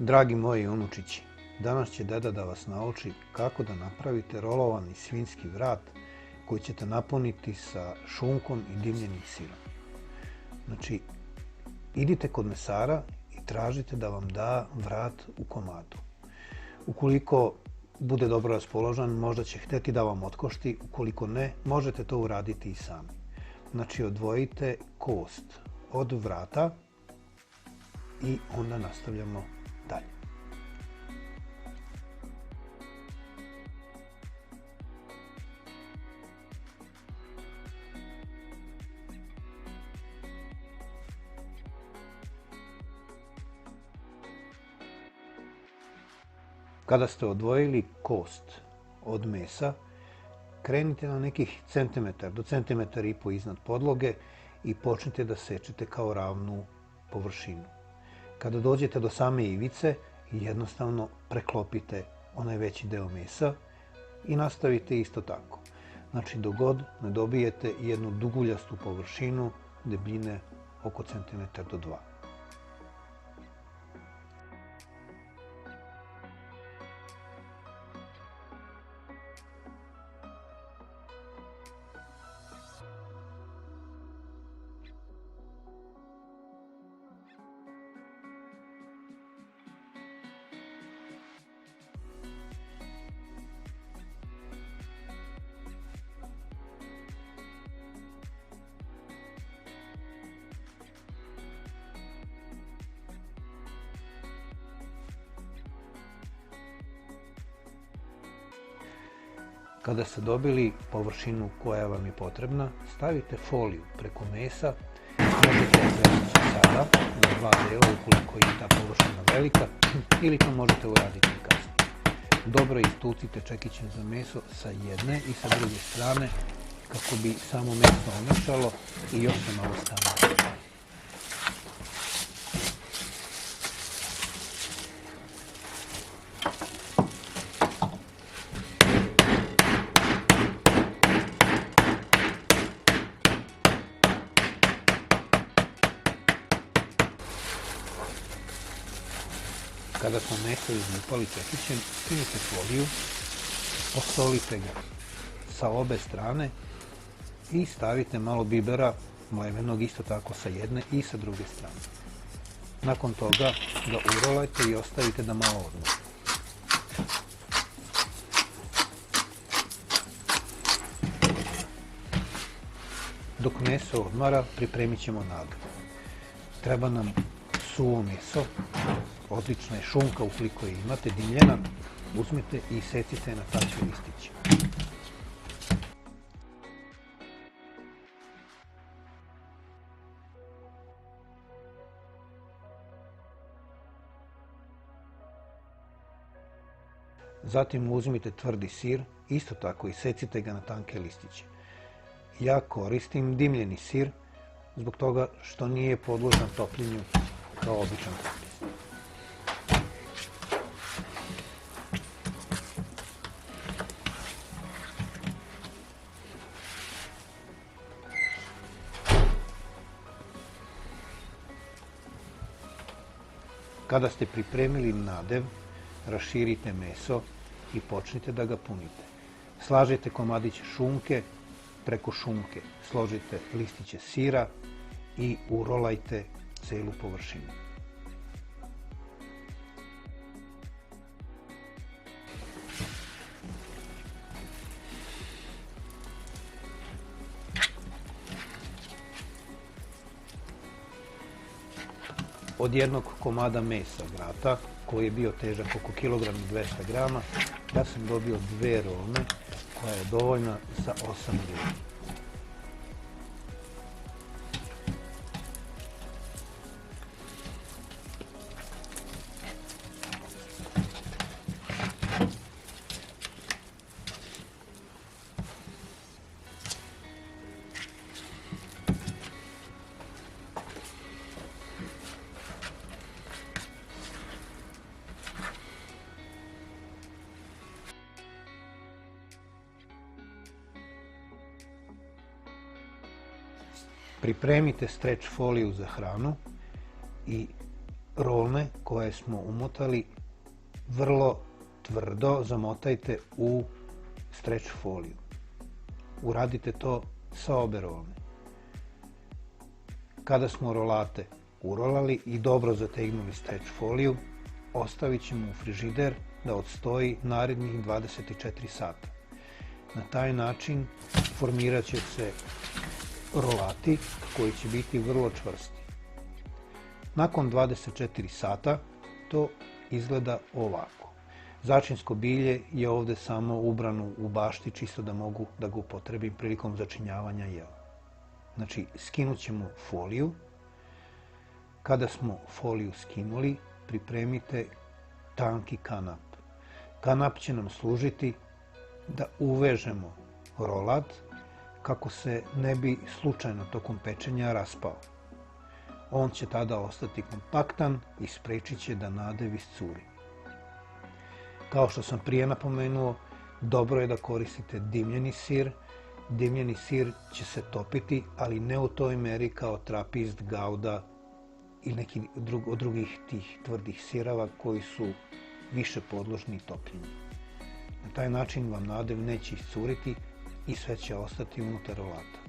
Dragi moji unučići, danas će deda da vas nauči kako da napravite rolovani svinjski vrat koji ćete napuniti sa šunkom i dimljenim sirom. Znači, idite kod mesara i tražite da vam da vrat u komadu. Ukoliko bude dobro raspoložen, možda će hteti da vam otkošti, ukoliko ne, možete to uraditi i sami. Znači, odvojite kost od vrata i onda nastavljamo dalje. Kada ste odvojili kost od mesa, krenite na nekih centimetar do centimetar i po iznad podloge i počnite da sečete kao ravnu površinu. Kada dođete do same ivice, jednostavno preklopite onaj veći deo mesa i nastavite isto tako. Znači, dok god ne dobijete jednu duguljastu površinu debljine oko centimetar do 2. Kada ste dobili površinu koja vam je potrebna, stavite foliju preko mesa, možete razrediti sada na 2 dela ukoliko je ta površina velika, ili to možete uraditi i kasnije. Dobro istucite čekićem za meso sa jedne i sa druge strane kako bi samo meso omešalo i još se malo stavilo. Kada smo meso izlupali čekićem, skinite foliju, posolite ga sa obe strane i stavite malo bibera mlevenog isto tako sa jedne i sa druge strane. Nakon toga ga urolajte i ostavite da malo odmori. Dok meso odmara, pripremit ćemo nadrg. Treba nam suvo meso, odlična je šunka ukoliko je imate, dimljena, uzmete i secite na tanke listiće. Zatim uzmite tvrdi sir, isto tako i secite ga na tanke listiće. Ja koristim dimljeni sir zbog toga što nije podložan topljenju kao običan kupis. Kada ste pripremili nadev, raširite meso i počnite da ga punite. Slažete komadić šunke, preko šunke složite listiće sira i urolajte celu površinu. Od jednog komada mesa vrata, koji je bio težak oko 1,2 kg, ja sam dobio 2 rolne, koja je dovoljna za 8 ljudi. Pripremite streč foliju za hranu i rolne koje smo umotali vrlo tvrdo zamotajte u stretch foliju. Uradite to sa obe rolne. Kada smo rolate urolali i dobro zategnuli stretch foliju, ostavit ćemo u frižider da odstoji narednih 24 sata. Na taj način formirat će se rolati koji će biti vrlo čvrsti. Nakon 24 sata to izgleda ovako. Začinsko bilje je ovde samo ubrano u bašti, čisto da mogu da ga upotrebim prilikom začinjavanja jela. Znači, skinut ćemo foliju. Kada smo foliju skinuli, pripremite tanki kanap. Kanap će nam služiti da uvežemo rolat kako se ne bi slučajno tokom pečenja raspao. On će tada ostati kompaktan i sprečit će da nadev iscuri. Kao što sam prije napomenuo, dobro je da koristite dimljeni sir. Dimljeni sir će se topiti, ali ne u toj meri kao trapist, gauda i neki od drugih tih tvrdih sirava koji su više podložni topljenju. Na taj način vam nadev neće iscuriti i sve će ostati unutar rolata.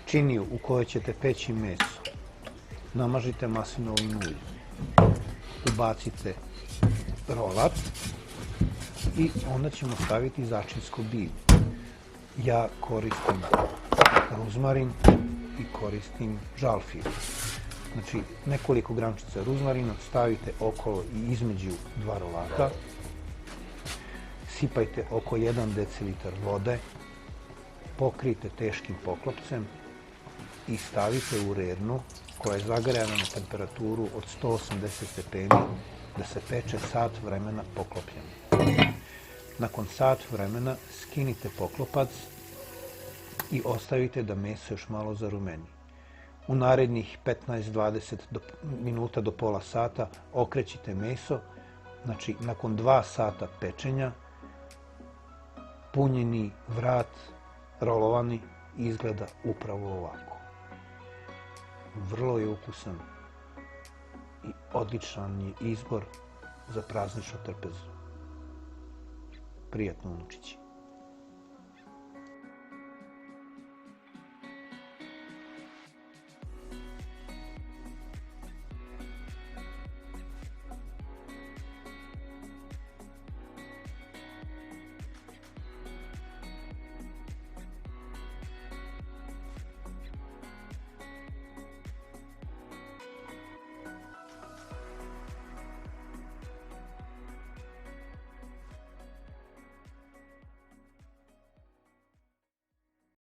Činiju u kojoj ćete peći meso namažite maslinovim uljem. Ubacite rolat i onda ćemo staviti začinsko bilje. Ja koristim ruzmarin i koristim žalfir. Znači, nekoliko gramčica ruzmarina stavite okolo i između dva rolata. Sipajte oko 1 decilitar vode, pokrijte teškim poklopcem i stavite u rednu koja je zagrejana na temperaturu od 180 stepeni da se peče sat vremena poklopljeno. Nakon sat vremena skinite poklopac i ostavite da meso još malo zarumeni. U narednih 15-20 minuta do pola sata okrećite meso. Znači, nakon 2 sata pečenja, punjeni vrat, rolovani, izgleda upravo ovako. Vrlo je ukusan i odličan je izbor za prazničnu trpezu. Prijatno unučići.